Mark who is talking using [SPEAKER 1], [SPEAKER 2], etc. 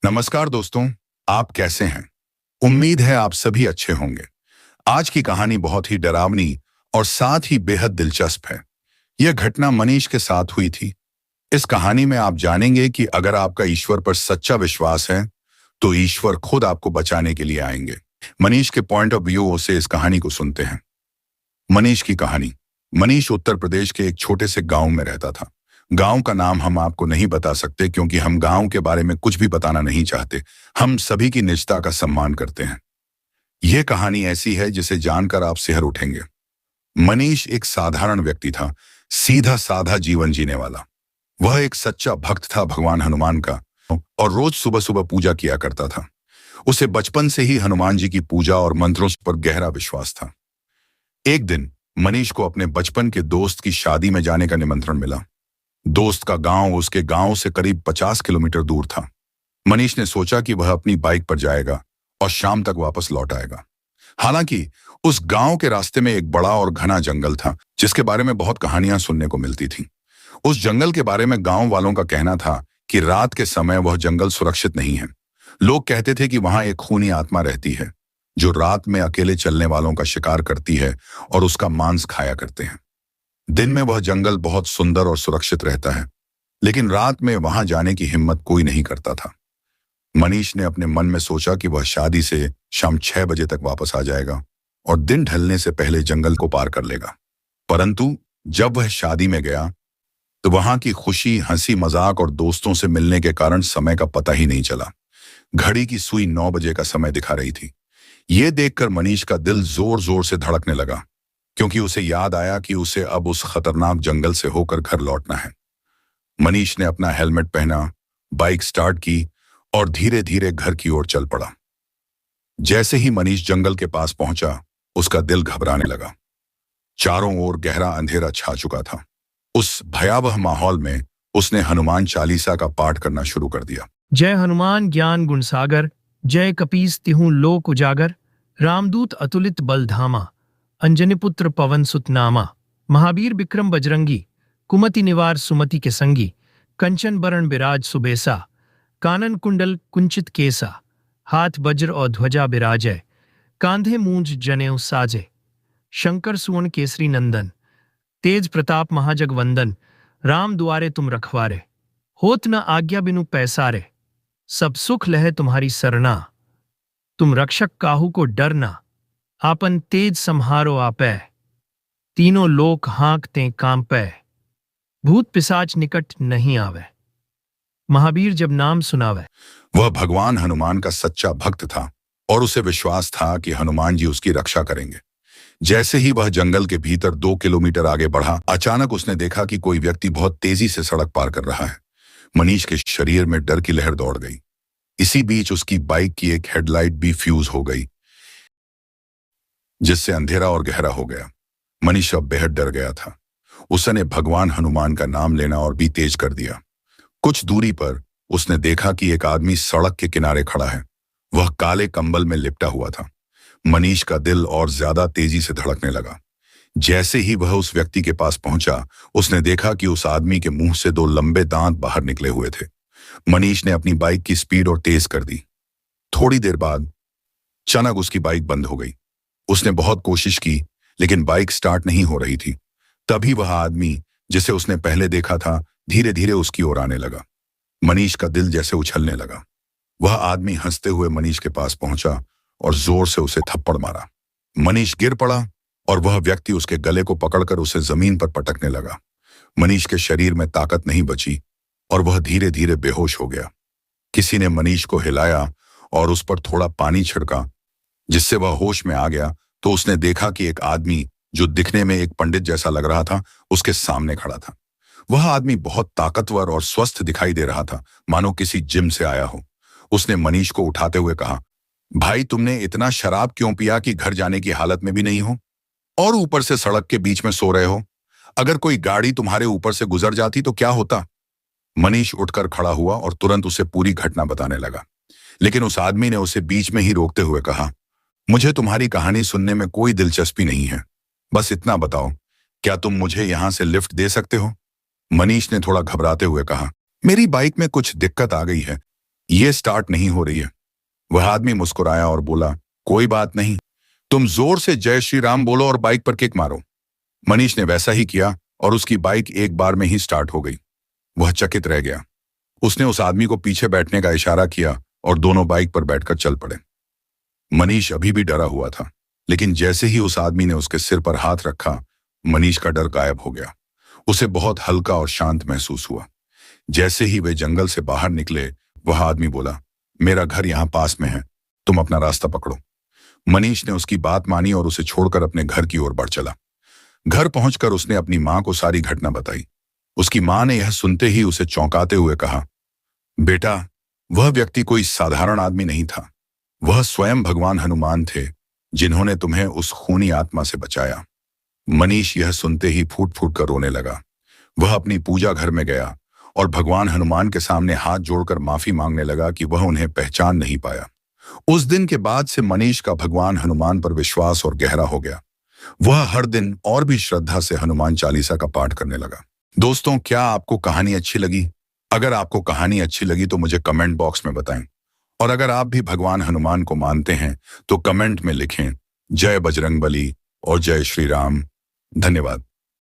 [SPEAKER 1] नमस्कार दोस्तों, आप कैसे हैं? उम्मीद है आप सभी अच्छे होंगे। आज की कहानी बहुत ही डरावनी और साथ ही बेहद दिलचस्प है। यह घटना मनीष के साथ हुई थी। इस कहानी में आप जानेंगे कि अगर आपका ईश्वर पर सच्चा विश्वास है, तो ईश्वर खुद आपको बचाने के लिए आएंगे। मनीष के पॉइंट ऑफ व्यू से इस कहानी को सुनते हैं। मनीष की कहानी। मनीष उत्तर प्रदेश के एक छोटे से गांव में रहता था। गांव का नाम हम आपको नहीं बता सकते क्योंकि हम गांव के बारे में कुछ भी बताना नहीं चाहते। हम सभी की निजता का सम्मान करते हैं। यह कहानी ऐसी है जिसे जानकर आप सिहर उठेंगे। मनीष एक साधारण व्यक्ति था, सीधा साधा जीवन जीने वाला। वह एक सच्चा भक्त था भगवान हनुमान का और रोज सुबह सुबह पूजा किया करता था। उसे बचपन से ही हनुमान जी की पूजा और मंत्रों पर गहरा विश्वास था। एक दिन मनीष को अपने बचपन के दोस्त की शादी में जाने का निमंत्रण मिला। दोस्त का गांव उसके गांव से करीब 50 किलोमीटर दूर था। मनीष ने सोचा कि वह अपनी बाइक पर जाएगा और शाम तक वापस लौट आएगा। हालांकि उस गांव के रास्ते में एक बड़ा और घना जंगल था जिसके बारे में बहुत कहानियां सुनने को मिलती थीं। उस जंगल के बारे में गांव वालों का कहना था कि रात के समय वह जंगल सुरक्षित नहीं है। लोग कहते थे कि वहां एक खूनी आत्मा रहती है जो रात में अकेले चलने वालों का शिकार करती है और उसका मांस खाया करते हैं। दिन में वह जंगल बहुत सुंदर और सुरक्षित रहता है, लेकिन रात में वहां जाने की हिम्मत कोई नहीं करता था। मनीष ने अपने मन में सोचा कि वह शादी से शाम 6 बजे तक वापस आ जाएगा और दिन ढलने से पहले जंगल को पार कर लेगा। परंतु जब वह शादी में गया तो वहां की खुशी, हंसी मजाक और दोस्तों से मिलने के कारण समय का पता ही नहीं चला। घड़ी की सुई 9 बजे का समय दिखा रही थी। ये देखकर मनीष का दिल जोर जोर से धड़कने लगा क्योंकि उसे याद आया कि उसे अब उस खतरनाक जंगल से होकर घर लौटना है। मनीष ने अपना हेलमेट पहना, बाइक स्टार्ट की और धीरे धीरे घर की ओर चल पड़ा। जैसे ही मनीष जंगल के पास पहुंचा, उसका दिल घबराने लगा। चारों ओर गहरा अंधेरा छा चुका था। उस भयावह माहौल में उसने हनुमान चालीसा का पाठ करना शुरू कर दिया।
[SPEAKER 2] जय हनुमान ज्ञान गुण सागर, जय कपीस तिहु लोक उजागर, रामदूत अतुलित बल धामा, अंजनीपुत्र पवन सुत नामा, महावीर विक्रम बजरंगी, कुमति निवार सुमति के संगी, कंचन बरण बिराज सुबेसा, कानन कुंडल कुंचित केसा, हाथ वज्र और ध्वजा बिराजय, कांधे मूंज जनेऊ साजे, शंकर सुवन केसरी नंदन, तेज प्रताप महाजगवंदन, राम दुआरे तुम रखवारे, होत न आज्ञा बिनु पैसारे, सब सुख लहे तुम्हारी सरना, तुम रक्षक काहू को डरना, आपन तेज संहारो आपै, तीनों लोक हाँकते कांपै, भूत पिशाच निकट नहीं आवे, महावीर जब नाम सुनावे।
[SPEAKER 1] वह भगवान हनुमान का सच्चा भक्त था और उसे विश्वास था कि हनुमान जी उसकी रक्षा करेंगे। जैसे ही वह जंगल के भीतर 2 किलोमीटर आगे बढ़ा, अचानक उसने देखा कि कोई व्यक्ति बहुत तेजी से सड़क पार कर रहा है। मनीष के शरीर में डर की लहर दौड़ गई। इसी बीच उसकी बाइक की एक हेडलाइट भी फ्यूज हो गई, जिससे अंधेरा और गहरा हो गया। मनीष अब बेहद डर गया था। उसने भगवान हनुमान का नाम लेना और भी तेज कर दिया। कुछ दूरी पर उसने देखा कि एक आदमी सड़क के किनारे खड़ा है। वह काले कंबल में लिपटा हुआ था। मनीष का दिल और ज्यादा तेजी से धड़कने लगा। जैसे ही वह उस व्यक्ति के पास पहुंचा, उसने देखा कि उस आदमी के मुंह से 2 लंबे दांत बाहर निकले हुए थे। मनीष ने अपनी बाइक की स्पीड और तेज कर दी। थोड़ी देर बाद अचानक उसकी बाइक बंद हो गई। उसने बहुत कोशिश की, लेकिन बाइक स्टार्ट नहीं हो रही थी। तभी वह आदमी जिसे उसने पहले देखा था, धीरे धीरे उसकी ओर आने लगा। मनीष का दिल जैसे उछलने लगा। वह आदमी हंसते हुए मनीष के पास पहुंचा और जोर से उसे थप्पड़ मारा। मनीष गिर पड़ा और वह व्यक्ति उसके गले को पकड़कर उसे जमीन पर पटकने लगा। मनीष के शरीर में ताकत नहीं बची और वह धीरे धीरे बेहोश हो गया। किसी ने मनीष को हिलाया और उस पर थोड़ा पानी छिड़का, जिससे वह होश में आ गया। तो उसने देखा कि एक आदमी जो दिखने में एक पंडित जैसा लग रहा था, उसके सामने खड़ा था। वह आदमी बहुत ताकतवर और स्वस्थ दिखाई दे रहा था, मानो किसी जिम से आया हो। उसने मनीष को उठाते हुए कहा, भाई तुमने इतना शराब क्यों पिया कि घर जाने की हालत में भी नहीं हो और ऊपर से सड़क के बीच में सो रहे हो? अगर कोई गाड़ी तुम्हारे ऊपर से गुजर जाती तो क्या होता? मनीष उठकर खड़ा हुआ और तुरंत उसे पूरी घटना बताने लगा, लेकिन उस आदमी ने उसे बीच में ही रोकते हुए कहा, मुझे तुम्हारी कहानी सुनने में कोई दिलचस्पी नहीं है। बस इतना बताओ, क्या तुम मुझे यहां से लिफ्ट दे सकते हो? मनीष ने थोड़ा घबराते हुए कहा, मेरी बाइक में कुछ दिक्कत आ गई है, ये स्टार्ट नहीं हो रही है। वह आदमी मुस्कुराया और बोला, कोई बात नहीं, तुम जोर से जय श्री राम बोलो और बाइक पर किक मारो। मनीष ने वैसा ही किया और उसकी बाइक एक बार में ही स्टार्ट हो गई। वह चकित रह गया। उसने उस आदमी को पीछे बैठने का इशारा किया और दोनों बाइक पर बैठकर चल पड़े। मनीष अभी भी डरा हुआ था, लेकिन जैसे ही उस आदमी ने उसके सिर पर हाथ रखा, मनीष का डर गायब हो गया। उसे बहुत हल्का और शांत महसूस हुआ। जैसे ही वे जंगल से बाहर निकले, वह आदमी बोला, मेरा घर यहां पास में है, तुम अपना रास्ता पकड़ो। मनीष ने उसकी बात मानी और उसे छोड़कर अपने घर की ओर बढ़ चला। घर पहुंचकर उसने अपनी मां को सारी घटना बताई। उसकी मां ने यह सुनते ही उसे चौंकाते हुए कहा, बेटा, वह व्यक्ति कोई साधारण आदमी नहीं था। वह स्वयं भगवान हनुमान थे, जिन्होंने तुम्हें उस खूनी आत्मा से बचाया। मनीष यह सुनते ही फूट फूट कर रोने लगा। वह अपनी पूजा घर में गया और भगवान हनुमान के सामने हाथ जोड़कर माफी मांगने लगा कि वह उन्हें पहचान नहीं पाया। उस दिन के बाद से मनीष का भगवान हनुमान पर विश्वास और गहरा हो गया। वह हर दिन और भी श्रद्धा से हनुमान चालीसा का पाठ करने लगा। दोस्तों, क्या आपको कहानी अच्छी लगी? अगर आपको कहानी अच्छी लगी तो मुझे कमेंट बॉक्स में बताएं। और अगर आप भी भगवान हनुमान को मानते हैं तो कमेंट में लिखें, जय बजरंगबली और जय श्री राम। धन्यवाद।